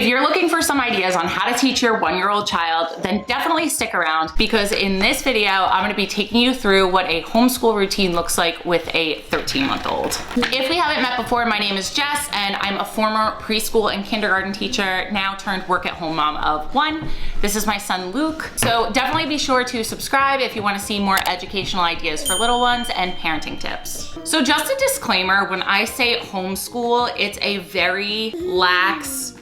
If you're looking for some ideas on how to teach your 1-year-old child, then definitely stick around, because in this video, I'm gonna be taking you through what a homeschool routine looks like with a 13-month-old. If we haven't met before, my name is Jess, and I'm a former preschool and kindergarten teacher, now turned work-at-home mom of 1. This is my son, Luke. So definitely be sure to subscribe if you wanna see more educational ideas for little ones and parenting tips. So just a disclaimer, when I say homeschool, it's a very lax,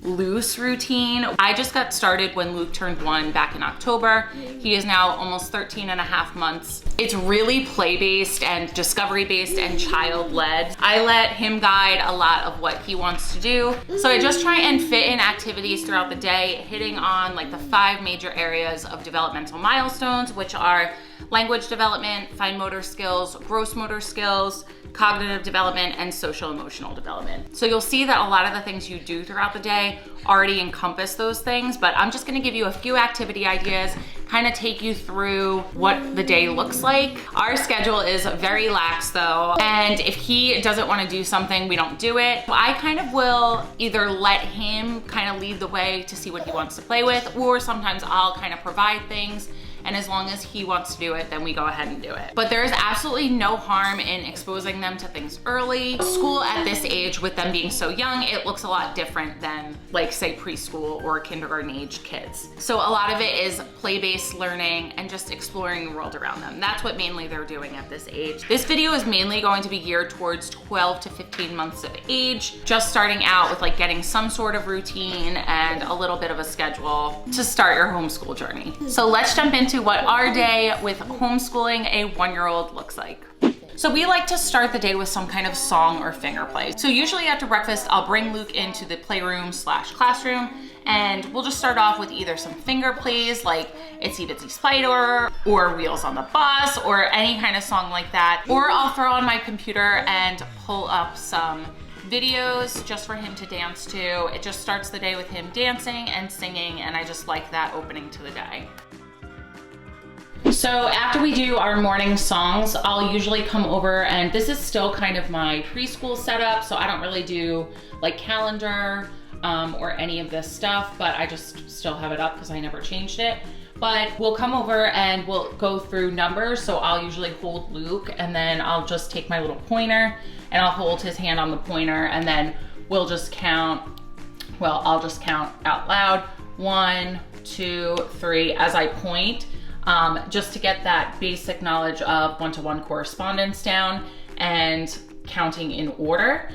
loose routine. I just got started when Luke turned 1 back in October. He is now almost 13 and a half months. It's really play-based and discovery-based and child-led. I let him guide a lot of what he wants to do. So I just try and fit in activities throughout the day, hitting on like the 5 major areas of developmental milestones, which are language development, fine motor skills, gross motor skills, cognitive development, and social emotional development. So you'll see that a lot of the things you do throughout the day already encompass those things, but I'm just gonna give you a few activity ideas, kind of take you through what the day looks like. Our schedule is very lax though, and if he doesn't wanna do something, we don't do it. I kind of will either let him kind of lead the way to see what he wants to play with, or sometimes I'll kind of provide things, and as long as he wants to do it, then we go ahead and do it. But there is absolutely no harm in exposing them to things early. School at this age, with them being so young, it looks a lot different than like say preschool or kindergarten age kids. So a lot of it is play-based learning and just exploring the world around them. That's what mainly they're doing at this age. This video is mainly going to be geared towards 12 to 15 months of age, just starting out with like getting some sort of routine and a little bit of a schedule to start your homeschool journey. So let's jump into what our day with homeschooling a 1-year-old looks like. So we like to start the day with some kind of song or finger play. So usually after breakfast, I'll bring Luke into the playroom / classroom, and we'll just start off with either some finger plays like Itsy Bitsy Spider or Wheels on the Bus or any kind of song like that. Or I'll throw on my computer and pull up some videos just for him to dance to. It just starts the day with him dancing and singing, and I just like that opening to the day. So after we do our morning songs, I'll usually come over, and this is still kind of my preschool setup, so I don't really do like calendar or any of this stuff, but I just still have it up because I never changed it. But we'll come over and we'll go through numbers. So I'll usually hold Luke, and then I'll just take my little pointer and I'll hold his hand on the pointer, and then we'll just count, well, I'll just count out loud, 1, 2, 3 as I point. Just to get that basic knowledge of one-to-one correspondence down and counting in order,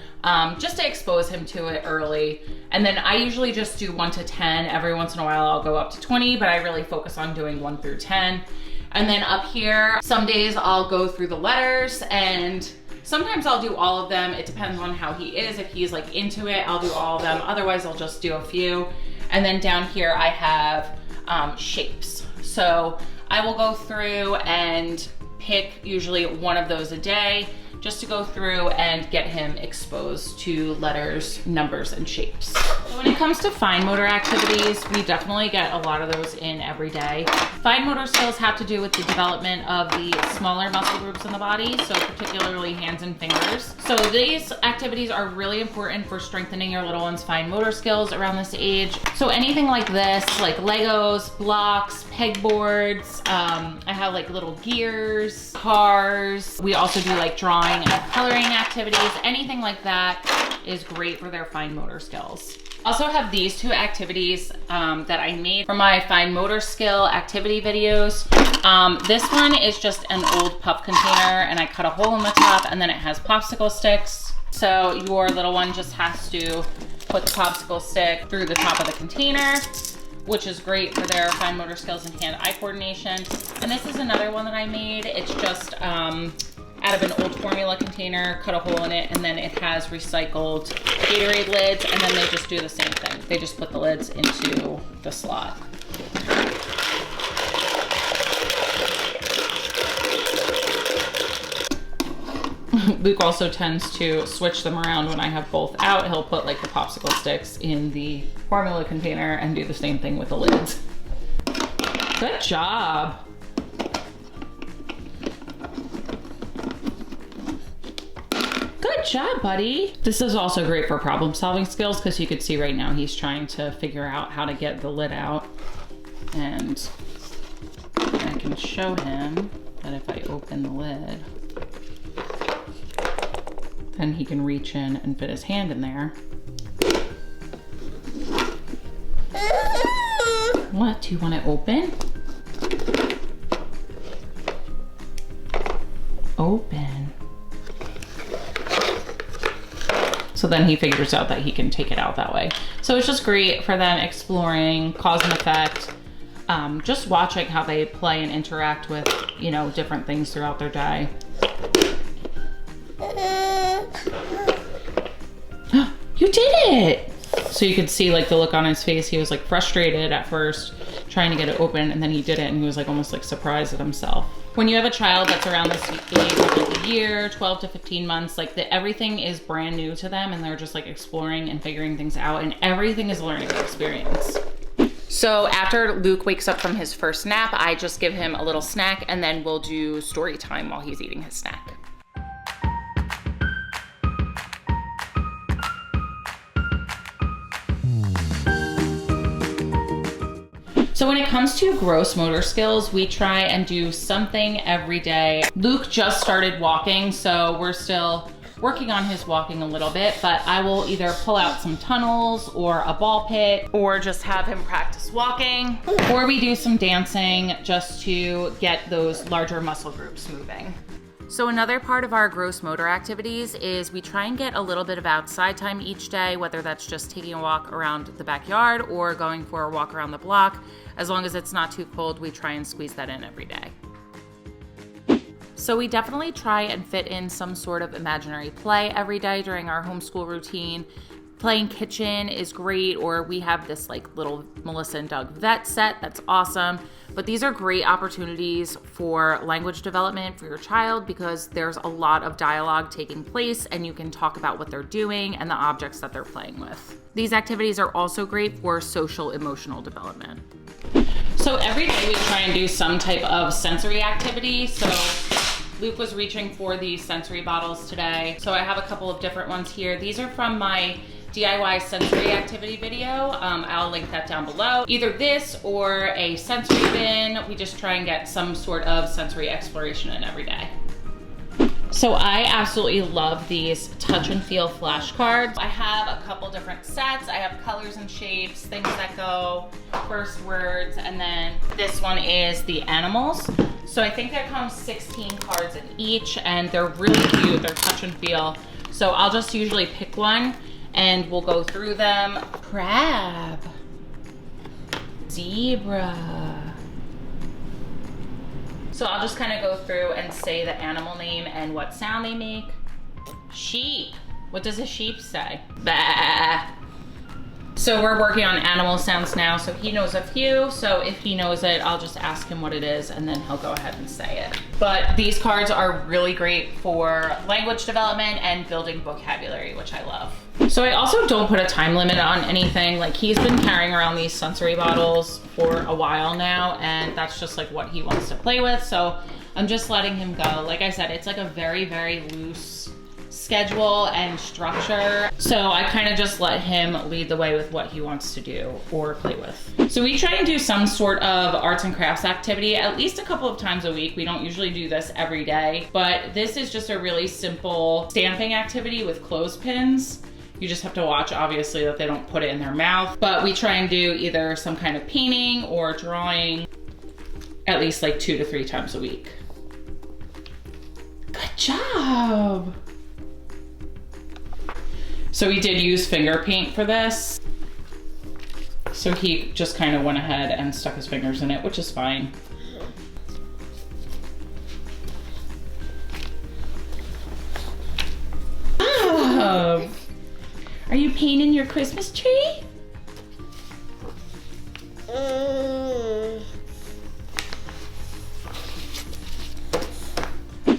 just to expose him to it early. And then I usually just do 1 to 10. Every once in a while I'll go up to 20, but I really focus on doing 1 through 10. And then up here, some days I'll go through the letters, and sometimes I'll do all of them. It depends on how he is. If he's like into it, I'll do all of them. Otherwise I'll just do a few. And then down here I have shapes. So I will go through and pick usually one of those a day, just to go through and get him exposed to letters, numbers, and shapes. So when it comes to fine motor activities, we definitely get a lot of those in every day. Fine motor skills have to do with the development of the smaller muscle groups in the body, so particularly hands and fingers. So these activities are really important for strengthening your little one's fine motor skills around this age. So anything like this, like Legos, blocks, pegboards, I have like little gears, cars. We also do like drawing and coloring activities. Anything like that is great for their fine motor skills. Also have these 2 activities that I made for my fine motor skill activity videos. This one is just an old pup container, and I cut a hole in the top, and then it has popsicle sticks. So your little one just has to put the popsicle stick through the top of the container, which is great for their fine motor skills and hand-eye coordination. And this is another one that I made. It's just out of an old formula container, cut a hole in it, and then it has recycled Gatorade lids, and then they just do the same thing. They just put the lids into the slot. Luke also tends to switch them around when I have both out. He'll put like the popsicle sticks in the formula container and do the same thing with the lids. Good job. Good job, buddy. This is also great for problem solving skills because you could see right now he's trying to figure out how to get the lid out. And I can show him that if I open the lid, then he can reach in and fit his hand in there. What, do you want to open? Open. So then he figures out that he can take it out that way. So it's just great for them exploring cause and effect, just watching how they play and interact with, you know, different things throughout their day. You did it! So you could see like the look on his face. He was like frustrated at first trying to get it open, and then he did it and he was like almost like surprised at himself. When you have a child that's around this age, like a year, 12 to 15 months, like everything is brand new to them and they're just like exploring and figuring things out, and everything is a learning experience. So after Luke wakes up from his first nap, I just give him a little snack and then we'll do story time while he's eating his snack. So when it comes to gross motor skills, we try and do something every day. Luke just started walking, so we're still working on his walking a little bit, but I will either pull out some tunnels or a ball pit, or just have him practice walking, or we do some dancing just to get those larger muscle groups moving. So another part of our gross motor activities is we try and get a little bit of outside time each day, whether that's just taking a walk around the backyard or going for a walk around the block. As long as it's not too cold, we try and squeeze that in every day. So we definitely try and fit in some sort of imaginary play every day during our homeschool routine. Playing kitchen is great, or we have this like little Melissa and Doug vet set that's awesome. But these are great opportunities for language development for your child because there's a lot of dialogue taking place and you can talk about what they're doing and the objects that they're playing with. These activities are also great for social emotional development. So every day we try and do some type of sensory activity. So Luke was reaching for these sensory bottles today. So I have a couple of different ones here. These are from my DIY sensory activity video. I'll link that down below. Either this or a sensory bin. We just try and get some sort of sensory exploration in every day. So I absolutely love these touch and feel flashcards. I have a couple different sets. I have colors and shapes, things that go, first words, and then this one is the animals. So I think there comes 16 cards in each, and they're really cute. They're touch and feel. So I'll just usually pick one and we'll go through them. Crab, zebra. So I'll just kind of go through and say the animal name and what sound they make. Sheep. What does a sheep say? Bah. So we're working on animal sounds now, so he knows a few. So if he knows it, I'll just ask him what it is and then he'll go ahead and say it. But these cards are really great for language development and building vocabulary, which I love. So I also don't put a time limit on anything. Like he's been carrying around these sensory bottles for a while now, and that's just like what he wants to play with. So I'm just letting him go. Like I said, it's like a very, very loose schedule and structure. So I kind of just let him lead the way with what he wants to do or play with. So we try and do some sort of arts and crafts activity at least a couple of times a week. We don't usually do this every day, but this is just a really simple stamping activity with clothespins. You just have to watch, obviously, that they don't put it in their mouth. But we try and do either some kind of painting or drawing at least like 2 to 3 times a week. Good job. So we did use finger paint for this. So he just kind of went ahead and stuck his fingers in it, which is fine. Oh. Are you painting your Christmas tree?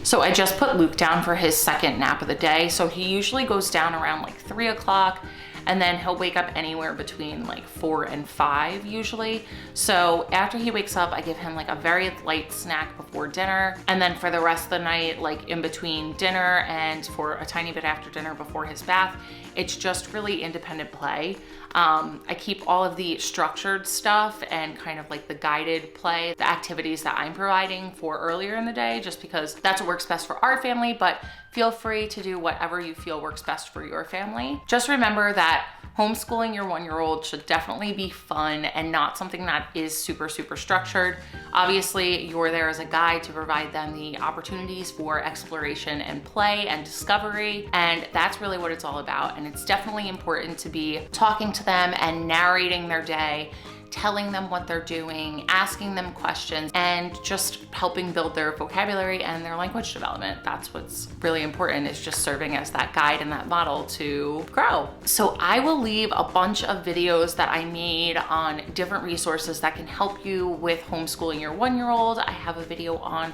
So I just put Luke down for his second nap of the day. So he usually goes down around like 3 o'clock, and then he'll wake up anywhere between like 4 and 5 usually. So after he wakes up, I give him like a very light snack before dinner, and then for the rest of the night, like in between dinner and for a tiny bit after dinner before his bath, it's just really independent play. I keep all of the structured stuff and kind of like the guided play, the activities that I'm providing for earlier in the day, just because that's what works best for our family, but feel free to do whatever you feel works best for your family. Just remember that homeschooling your 1-year-old should definitely be fun and not something that is super structured. Obviously, you're there as a guide to provide them the opportunities for exploration and play and discovery, and that's really what it's all about. And it's definitely important to be talking to them and narrating their day, telling them what they're doing, asking them questions, and just helping build their vocabulary and their language development. That's what's really important, is just serving as that guide and that model to grow. So I will leave a bunch of videos that I made on different resources that can help you with homeschooling your 1-year-old. I have a video on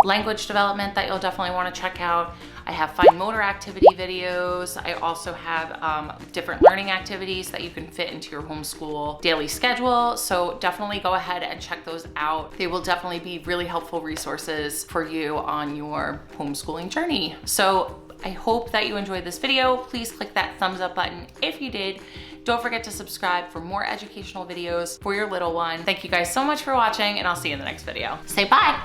language development that you'll definitely want to check out. I have fine motor activity videos. I also have different learning activities that you can fit into your homeschool daily schedule. So definitely go ahead and check those out. They will definitely be really helpful resources for you on your homeschooling journey. So I hope that you enjoyed this video. Please click that thumbs up button if you did. Don't forget to subscribe for more educational videos for your little one. Thank you guys so much for watching, and I'll see you in the next video. Say bye.